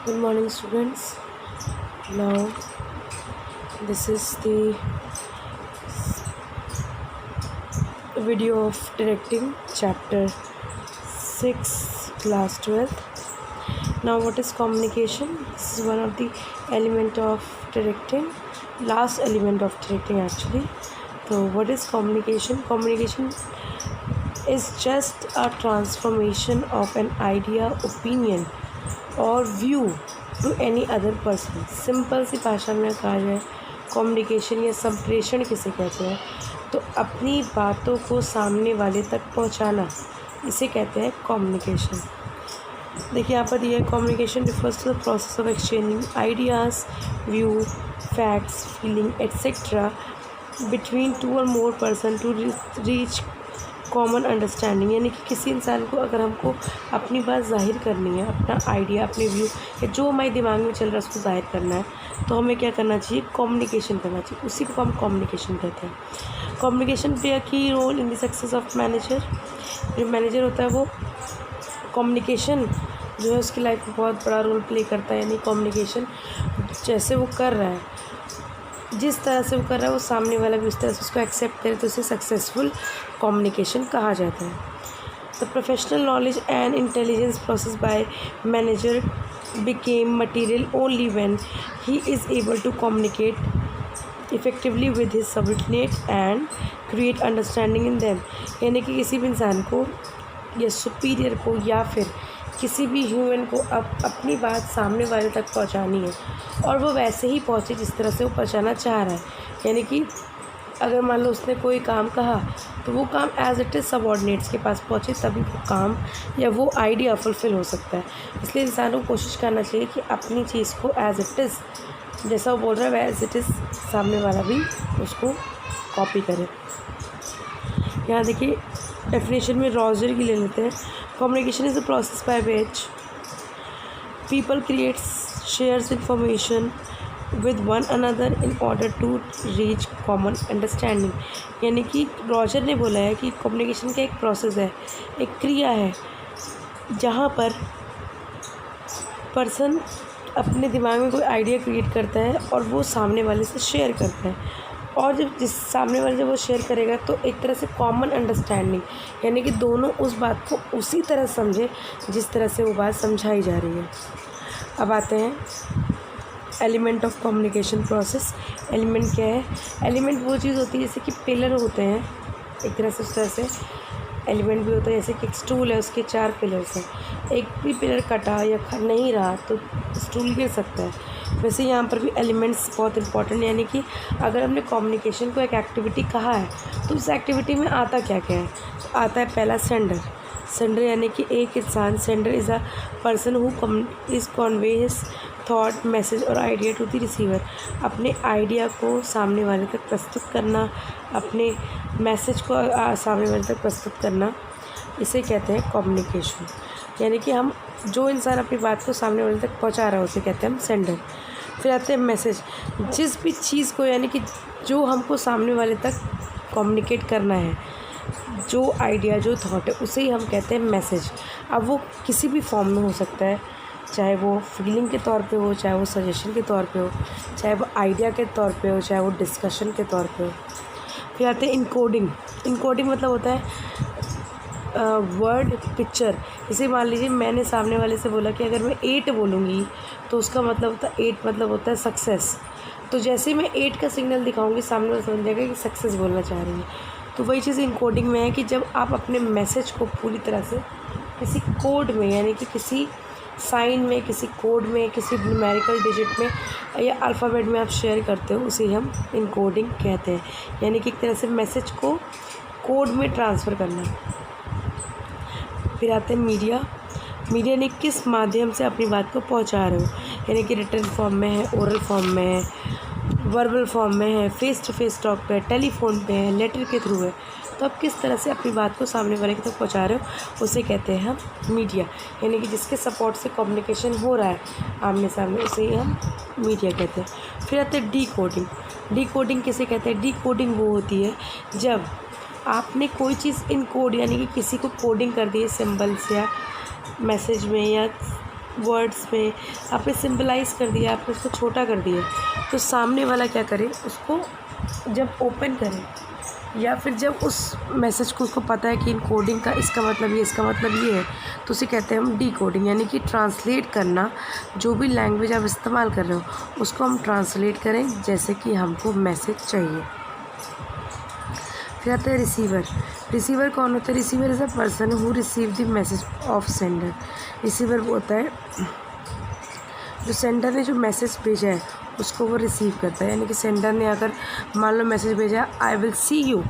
Good morning, students. Now, this is the video of directing, chapter 6, class 12th. Now, what is communication? This is one of the element of directing, last element of directing actually. So, what is communication? Communication is just a transformation of an idea, opinion और view to any other person. Simple सी भाषा में कहा जाए communication या संप्रेषण किसे कहते हैं, तो अपनी बातों को सामने वाले तक पहुंचाना, इसे कहते हैं कम्युनिकेशन। देखिए यहाँ पर दिया है communication refers to the process of exchanging ideas, view, facts, feeling etcetera between two और more person to reach common understanding. यानी कि किसी इंसान को अगर हमको अपनी बात जाहिर करनी है, अपना आइडिया, अपने व्यू या जो हमारे दिमाग में चल रहा है उसको जाहिर करना है, तो हमें क्या करना चाहिए? कम्युनिकेशन करना चाहिए। उसी को हम कम्युनिकेशन कहते हैं। Communication play a key role in the success of manager. जो मैनेजर होता है वो कम्युनिकेशन जो है उसकी लाइफ में बहुत बड़ा रोल प्ले करता है। यानी कम्युनिकेशन जैसे वो कर रहा है, जिस तरह से वो कर रहा है, वो सामने वाला भी उस तरह से उसको एक्सेप्ट करे, तो उसे सक्सेसफुल कम्युनिकेशन कहा जाता है। The professional knowledge and intelligence process by manager became material only when he is able to communicate effectively with his subordinate and create understanding in them. यानी कि किसी भी इंसान को या सुपीरियर को या फिर किसी भी ह्यूमन को अपनी बात सामने वाले तक पहुंचानी है और वो वैसे ही पहुंचे जिस तरह से वो पहुंचाना चाह रहा है। यानी कि अगर मान लो उसने कोई काम कहा तो वो काम एज इट इज़ सबऑर्डिनेट्स के पास पहुंचे, तभी वो काम या वो आइडिया फुलफ़िल हो सकता है। इसलिए इंसान को कोशिश करना चाहिए कि अपनी चीज़ को एज इट इज़, जैसा वो बोल रहा है एज इट इज़, सामने वाला भी उसको कॉपी करे। यहाँ देखिए डेफिनेशन में रॉजर की ले लेते हैं। Communication is the process by which people creates shares information with one another in order to reach common understanding. यानी कि रॉजर ने बोला है कि कम्युनिकेशन का एक प्रोसेस है, एक क्रिया है, जहाँ पर पर्सन अपने दिमाग में कोई आइडिया क्रिएट करता है और वो सामने वाले से शेयर करता है, और जब जिस सामने वाले जब वो शेयर करेगा तो एक तरह से कॉमन अंडरस्टैंडिंग, यानी कि दोनों उस बात को उसी तरह समझे जिस तरह से वो बात समझाई जा रही है। अब आते हैं element of communication process. Element क्या है? एलिमेंट वो चीज़ होती है जैसे कि पिलर होते हैं, एक तरह से उस तरह से एलिमेंट भी होता है। जैसे कि एक स्टूल है, उसके 4 पिलर्स हैं, एक भी पिलर कटा या नहीं रहा तो स्टूल गिर सकता है। वैसे यहाँ पर भी एलिमेंट्स बहुत इंपॉर्टेंट। यानी कि अगर हमने कम्युनिकेशन को एक एक्टिविटी कहा है तो उस एक्टिविटी में आता क्या क्या है? तो आता है पहला सेंडर। सेंडर यानी कि एक इंसान, sender is a person who is convey his thought, message और आइडिया टू द रिसीवर। अपने आइडिया को सामने वाले तक प्रस्तुत करना, अपने मैसेज को सामने वाले तक प्रस्तुत करना, इसे कहते हैं कम्युनिकेशन। यानी कि हम जो इंसान अपनी बात को सामने वाले तक पहुंचा रहा है उसे कहते हैं हम सेंडर। फिर आते हैं मैसेज। जिस भी चीज़ को, यानी कि जो हमको सामने वाले तक कम्युनिकेट करना है, जो आइडिया, जो थॉट है, उसे ही हम कहते हैं मैसेज। अब वो किसी भी फॉर्म में हो सकता है, चाहे वो फीलिंग के तौर पे हो, चाहे वो सजेशन के तौर पे हो, चाहे वो आइडिया के तौर पे हो, चाहे वो डिस्कशन के तौर पे हो। फिर आते हैं इनकोडिंग। इनकोडिंग मतलब होता है वर्ड पिक्चर। जैसे मान लीजिए मैंने सामने वाले से बोला कि अगर मैं 8 बोलूँगी तो उसका मतलब होता है 8 मतलब होता है सक्सेस। तो जैसे ही मैं 8 का सिग्नल दिखाऊंगी सामने वाला समझ जाएगा कि सक्सेस बोलना चाह रही है। तो वही चीज़ इनकोडिंग में है कि जब आप अपने मैसेज को पूरी तरह से किसी कोड में, यानी कि किसी साइन में, किसी कोड में, किसी न्यूमेरिकल डिजिट में या अल्फ़ाबेट में आप शेयर करते हो, उसे हम इनकोडिंग कहते हैं। यानी कि एक तरह से मैसेज को कोड में ट्रांसफ़र करना। फिर आते हैं मीडिया। मीडिया ने किस माध्यम से अपनी बात को पहुंचा रहे हो, यानी कि रिटन फॉर्म में है, ओरल फॉर्म में है, वर्बल फॉर्म में है, फेस टू फेस टॉक पे है, टेलीफोन पे है, लेटर के थ्रू है। तो आप किस तरह से अपनी बात को सामने वाले के तक पहुंचा रहे हो, उसे कहते हैं हम मीडिया। यानी कि जिसके सपोर्ट से कम्युनिकेशन हो रहा है आमने सामने, उसे ही हम मीडिया कहते हैं। फिर आते हैं डी कोडिंग। डी कोडिंग किसे कहते हैं? डी कोडिंग वो होती है जब आपने कोई चीज़ इन कोड, यानी कि किसी को कोडिंग कर दी है सिंबल्स या मैसेज में या वर्ड्स में आपने सिंपलाइज़ कर दिया, आपने उसको छोटा कर दिया, तो सामने वाला क्या करे, उसको जब ओपन करे या फिर जब उस मैसेज को उसको पता है कि इन कोडिंग का इसका मतलब ये, इसका मतलब ये है, तो उसे कहते हैं हम डी कोडिंग, यानी कि ट्रांसलेट करना। जो भी लैंग्वेज आप इस्तेमाल कर रहे हो उसको हम ट्रांसलेट करें जैसे कि हमको मैसेज चाहिए। फिर आता है रिसीवर। रिसीवर कौन होता है? Receiver is a person who receive the message of sender. Receiver वो होता है जो सेंडर ने जो मैसेज भेजा है उसको वो रिसीव करता है। यानी कि सेंडर ने अगर मान लो मैसेज भेजा आई विल सी यू,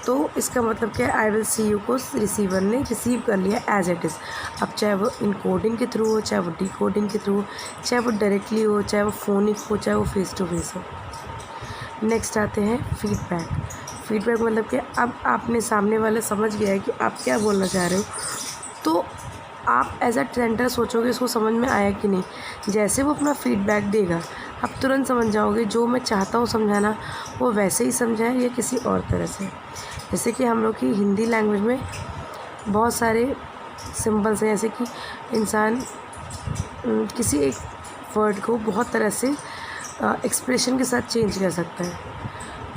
तो इसका मतलब क्या है, आई विल सी यू को रिसीवर ने रिसीव कर लिया एज इट इज़। अब चाहे वो इनकोडिंग के थ्रू हो, चाहे वो डिकोडिंग के थ्रू हो, चाहे वो डायरेक्टली हो, चाहे वो फोनिक हो, चाहे वो फेस टू फेस हो। नेक्स्ट आते हैं फीडबैक। फीडबैक मतलब कि अब आपने सामने वाला समझ गया है कि आप क्या बोलना चाह रहे हो, तो आप एज अ सेंटर सोचोगे इसको समझ में आया कि नहीं। जैसे वो अपना फीडबैक देगा आप तुरंत समझ जाओगे जो मैं चाहता हूँ समझाना वो वैसे ही समझा है या किसी और तरह से। जैसे कि हम लोग की हिंदी लैंग्वेज में बहुत सारे सिंबल्स हैं, जैसे कि इंसान किसी एक वर्ड को बहुत तरह से एक्सप्रेशन के साथ चेंज कर सकता है।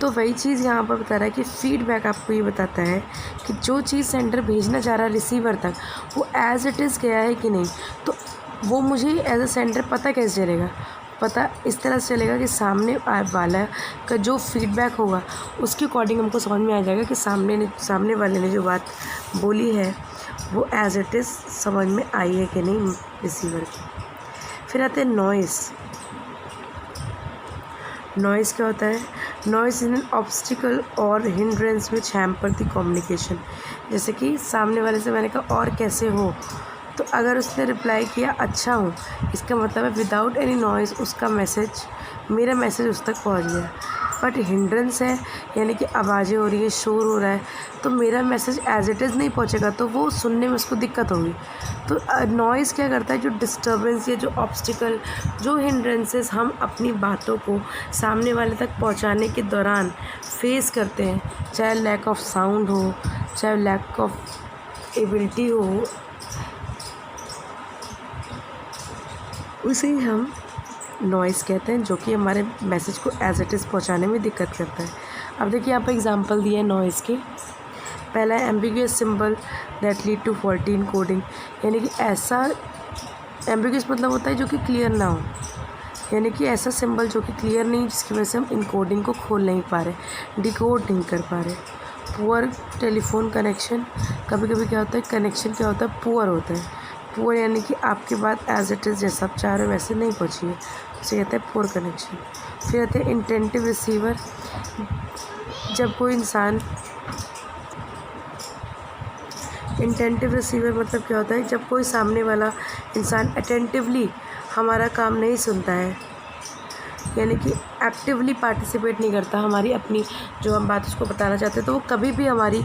तो वही चीज़ यहाँ पर बता रहा है कि फ़ीडबैक आपको ये बताता है कि जो चीज़ सेंडर भेजना चाह रहा है रिसीवर तक वो एज़ इट इज़ गया है कि नहीं। तो वो मुझे एज अ सेंडर पता कैसे चलेगा? पता इस तरह से चलेगा कि सामने वाला का जो फीडबैक होगा उसके अकॉर्डिंग हमको समझ में आ जाएगा कि सामने वाले ने जो बात बोली है वो एज़ इट इज़ समझ में आई है कि नहीं रिसीवर की। फिर आते हैं नॉइज़। नॉइज़ क्या होता है? नॉइज़ इज एन ऑब्स्टिकल और hindrance which hamper the communication. जैसे कि सामने वाले से मैंने कहा और कैसे हो, तो अगर उसने रिप्लाई किया अच्छा हूँ, इसका मतलब है विदाउट एनी नॉइज़ उसका मैसेज, मेरा मैसेज उस तक पहुँच गया। बट हिंड्रेंस है यानी कि आवाज़ें हो रही है, शोर हो रहा है, तो मेरा मैसेज एज इट इज़ नहीं पहुँचेगा, तो वो सुनने में उसको दिक्कत होगी। तो नॉइज़ क्या करता है? जो डिस्टर्बेंस या जो ऑब्स्टिकल, जो हिंड्रेंसेस हम अपनी बातों को सामने वाले तक पहुँचाने के दौरान फेस करते हैं, चाहे लैक ऑफ साउंड हो, चाहे लैक ऑफ एबिलिटी हो, उसे ही हम नॉइज़ कहते हैं, जो कि हमारे मैसेज को एज इट इज़ पहुंचाने में दिक्कत करता है। अब देखिए यहाँ पर एग्जांपल दिया है नॉइज़ के। पहला है ambiguous symbol that lead to faulty encoding. यानी कि ऐसा एम्बिगुअस मतलब होता है जो कि क्लियर ना हो, यानी कि ऐसा सिंबल जो कि क्लियर नहीं, जिसकी वजह से हम इनकोडिंग को खोल नहीं पा रहे, डिकोड नहीं कर पा रहे। Poor telephone connection. कभी कभी क्या होता है कनेक्शन क्या होता है पुअर होता है। पुअर यानी कि आपकी बात एज इट इज़ जैसा आप चाह रहे हो वैसे नहीं पहुँची है, उसे कहते हैं पुअर कनेक्शन। फिर आते हैं इंटेंटिव रिसीवर। जब कोई इंसान इंटेंटिव रिसीवर मतलब क्या होता है? जब कोई सामने वाला इंसान अटेंटिवली हमारा काम नहीं सुनता है, यानी कि एक्टिवली पार्टिसिपेट नहीं करता हमारी अपनी जो हम बात उसको बताना चाहते हैं, तो वो कभी भी हमारी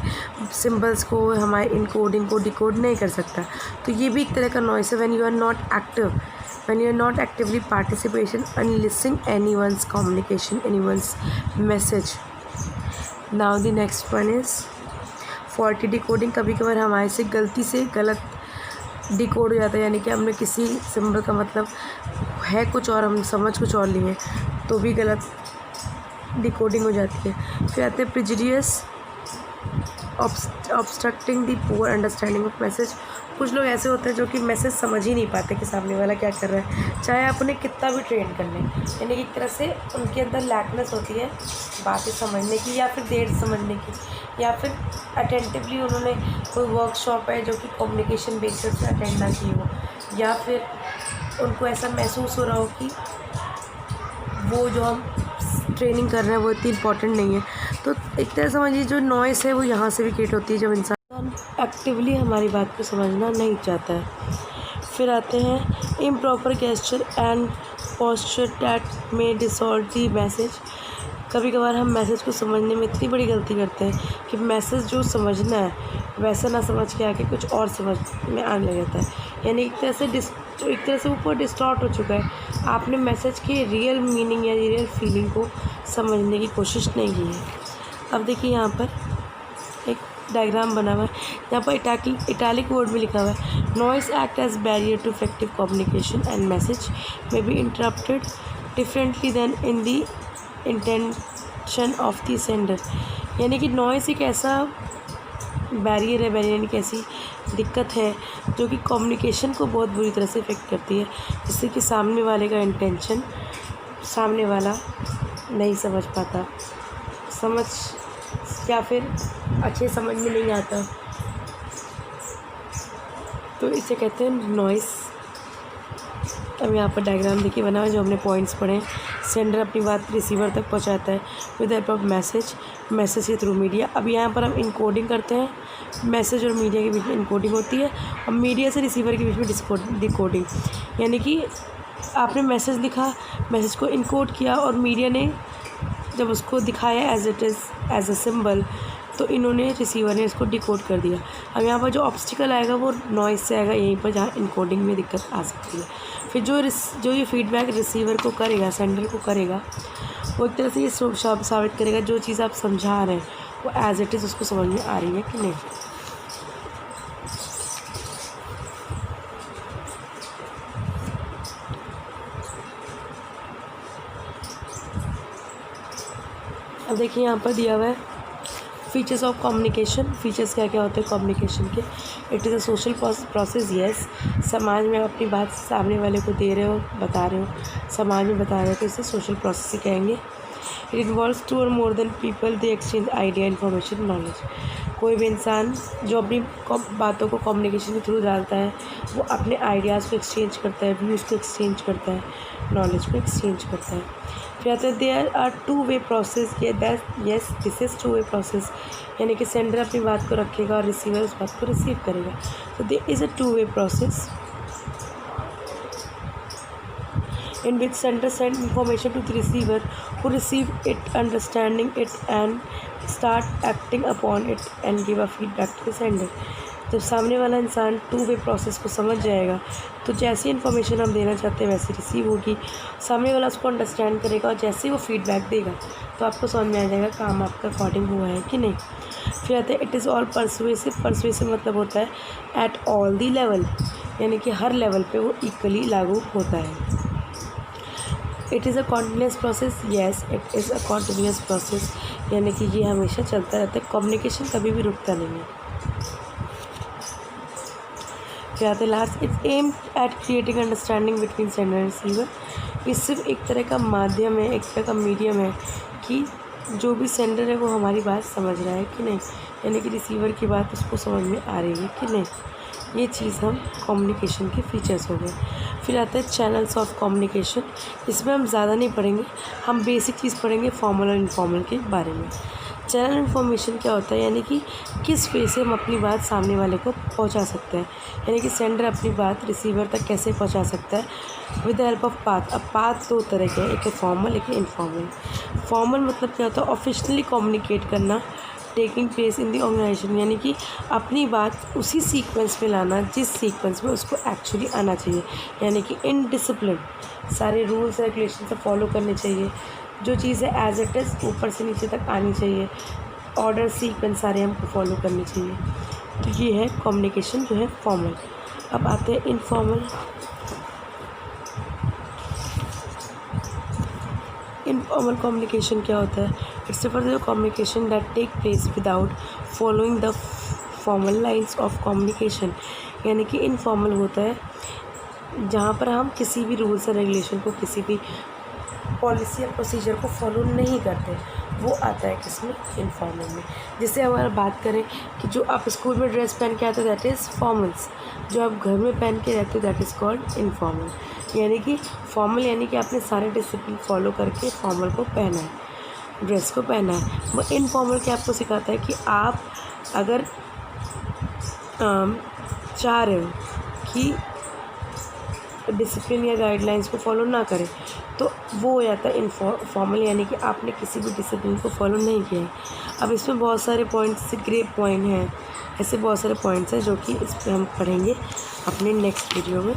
सिंबल्स को, हमारे इनकोडिंग को डिकोड नहीं कर सकता। तो ये भी एक तरह का नॉइस है। When you are not active, when you are not actively participation and listening anyone's communication, anyone's message. Now the next one is faulty decoding. कभी कभार हमारे से गलती से गलत डिकोड हो जाता है, यानी कि हमने किसी सिंबल का मतलब है कुछ और हम समझ कुछ और लिए, तो भी गलत डिकोडिंग हो जाती है। फिर आते हैं prejudices obstructing the poor understanding of message. कुछ लोग ऐसे होते हैं जो कि मैसेज समझ ही नहीं पाते कि सामने वाला क्या कर रहा है, चाहे आप उन्हें कितना भी ट्रेन कर लें। यानी कि एक तरह से उनके अंदर लैकनेस होती है बातें समझने की, या फिर देर समझने की, या फिर अटेंटिवली उन्होंने कोई वर्कशॉप है जो कि कम्युनिकेशन बेसिस पे अटेंड ना की हो, या फिर उनको ऐसा महसूस हो रहा हो कि वो जो हम ट्रेनिंग कर रहे हैं वो इतनी इम्पॉर्टेंट नहीं है। तो एक तरह समझिए जो नॉइस है वो यहाँ से भी क्रिएट होती है जब इंसान एक्टिवली हमारी बात को समझना नहीं चाहता है। फिर आते हैं improper gesture and posture that में डिसऑर्ड दी मैसेज। कभी कभार हम मैसेज को समझने में इतनी बड़ी गलती करते हैं कि मैसेज जो समझना है वैसा ना समझ के आके कुछ और समझ में आने लग जाता है। यानी एक तरह से ऊपर डिस्टॉर्ट हो चुका है, आपने मैसेज की रियल मीनिंग या रियल फीलिंग को समझने की कोशिश नहीं की है। अब देखिए यहाँ पर एक डायग्राम बना हुआ है, यहाँ पर इटैलिक वर्ड में लिखा हुआ है, noise act as barrier to effective communication and message may be interrupted differently than in the intention of the sender. यानी कि नॉइस एक ऐसा बैरियर है, बैरियर यानी कि ऐसी दिक्कत है जो कि कम्युनिकेशन को बहुत बुरी तरह से इफ़ेक्ट करती है, जिससे कि सामने वाले का इंटेंशन सामने वाला नहीं समझ पाता, या फिर अच्छे समझ में नहीं आता। तो इसे कहते हैं नॉइस। अब यहाँ पर डायग्राम देखिए बना हुआ है, जो हमने पॉइंट्स पढ़े हैं। सेंडर अपनी बात रिसीवर तक पहुँचाता है विद हेल्प ऑफ मैसेज के थ्रू मीडिया। अब यहाँ पर हम इनकोडिंग करते हैं, मैसेज और मीडिया के बीच में इनकोडिंग होती है, और मीडिया से रिसीवर के बीच में डिकोडिंग। यानी कि आपने मैसेज लिखा, मैसेज को इनकोड किया, और मीडिया ने जब उसको दिखाया as it is as a symbol, तो इन्होंने रिसीवर ने इसको डिकोड कर दिया। अब यहाँ पर जो ऑब्स्टिकल आएगा वो नॉइस से आएगा, यहीं पर जहाँ इनकोडिंग में दिक्कत आ सकती है। फिर जो ये फीडबैक रिसीवर को करेगा, सेंडर को करेगा, वो एक तरह से ये साबित करेगा जो चीज़ आप समझा रहे हैं वो एज इट इज़ उसको समझ में आ रही है कि नहीं। अब देखिए यहाँ पर दिया हुआ है फीचर्स ऑफ कम्युनिकेशन। फीचर्स क्या क्या होते हैं कम्युनिकेशन के। It is a social process, yes. समाज में आप अपनी बात सामने वाले को दे रहे हो, बता रहे हो, समाज में बता रहे हो, तो इसे सोशल प्रोसेस ही कहेंगे। इट इन्वॉल्व्स टू और more than people they exchange idea, information, knowledge. कोई भी इंसान जो अपनी बातों को कम्युनिकेशन के थ्रू डालता है, वो अपने आइडियाज़ को एक्सचेंज करता है, व्यूज़ को एक्सचेंज करता है, नॉलेज को एक्सचेंज करता है। फिर आता है there are two way process, yes this is two way process. यानी कि सेंडर अपनी बात को रखेगा और रिसीवर उस बात को रिसीव करेगा। तो there is a two way process in which sender send information to the receiver who receive it, understanding it and start acting upon it and give a feedback to the sender। जब सामने वाला इंसान to way process को समझ जाएगा, तो जैसी information हम देना चाहते हैं वैसे रिसीव होगी, सामने वाला उसको अंडरस्टैंड करेगा, और जैसे ही वो फीडबैक देगा तो आपको समझ में आ जाएगा काम आपका अकॉर्डिंग हुआ है कि नहीं। फिर आते हैं it is all persuasive. Persuasive मतलब होता है एट ऑल दी लेवल, यानी कि हर लेवल पे वो इक्वली लागू होता है। It is a continuous process, yes it is a continuous process, यानी कि ये हमेशा चलता रहता है, कम्युनिकेशन कभी भी रुकता नहीं है। फिर आते last, its aim at creating understanding between sender and receiver. ये सिर्फ एक तरह का माध्यम है, एक तरह का मीडियम है कि जो भी सेंडर है वो हमारी बात समझ रहा है कि नहीं, यानी कि रिसीवर की बात उसको समझ में आ रही है कि नहीं। ये चीज़ हम कम्युनिकेशन के फीचर्स हो गए। फिर आता है चैनल्स ऑफ कम्युनिकेशन। इसमें हम ज़्यादा नहीं पढ़ेंगे, हम बेसिक चीज़ पढ़ेंगे फॉर्मल और इनफॉर्मल के बारे में। चैनल इन्फॉर्मेशन क्या होता है, यानी कि किस वे से हम अपनी बात सामने वाले को पहुंचा सकते हैं, यानी कि सेंडर अपनी बात रिसीवर तक कैसे पहुंचा सकता है with the help of path. अब पाथ दो तरह के हैं, एक है फॉर्मल, एक है इनफॉर्मल। फॉर्मल मतलब क्या होता है, ऑफिशियली कम्युनिकेट करना, taking place in the organisation, यानी कि अपनी बात उसी सीक्वेंस में लाना जिस सीक्वेंस में उसको एक्चुअली आना चाहिए, यानी कि इन डिसिप्लिन, सारे रूल्स रेगुलेशन से फॉलो करने चाहिए, जो चीज़ है एज इट इज़ ऊपर से नीचे तक आनी चाहिए, ऑर्डर सीक्वेंस सारे हमको फॉलो करने चाहिए। तो ये है कम्युनिकेशन जो है फॉर्मल। अब आते हैं इनफॉर्मल। इनफॉर्मल कम्युनिकेशन क्या होता है, it's refer to the communication that take place without following the formal lines of communication, यानी कि इनफॉर्मल होता है जहाँ पर हम किसी भी रूल्स और रेगुलेशन को, किसी भी पॉलिसी या प्रोसीजर को फॉलो नहीं करते, वो आता है किसमें, इनफॉर्मल में। जैसे हमारा बात करें कि जो आप स्कूल में ड्रेस पहन के आते हो दैट इज़ फॉर्मल्स, जो आप घर में पहन के रहते हो दैट इज़ कॉल्ड इनफॉर्मल। यानी कि फॉर्मल यानी कि आपने सारे डिसिप्लिन फॉलो करके फॉर्मल को पहना है, ड्रेस को पहना है। वो इनफॉर्मल क्या आपको सिखाता है कि आप अगर चाह रहे हो कि डिसिप्लिन या गाइडलाइंस को फॉलो ना करें, तो वो हो जाता है इनफॉर्मल, यानी कि आपने किसी भी डिसिप्लिन को फॉलो नहीं किया है। अब इसमें बहुत सारे पॉइंट्स, ग्रे पॉइंट हैं, ऐसे बहुत सारे पॉइंट्स हैं जो कि इस पर हम पढ़ेंगे अपने नेक्स्ट वीडियो में।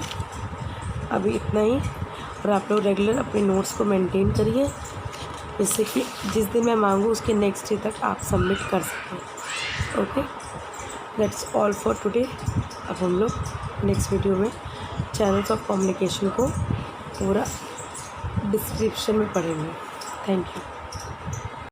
अभी इतना ही, और आप लोग रेगुलर अपने नोट्स को मेंटेन करिए, जिससे कि जिस दिन मैं मांगूँ उसके नेक्स्ट डे तक आप सबमिट कर सकें। Okay, that's all for today. अब हम लोग नेक्स्ट वीडियो में चैनल्स ऑफ कम्युनिकेशन को पूरा डिस्क्रिप्शन में पढ़ेंगे। Thank you.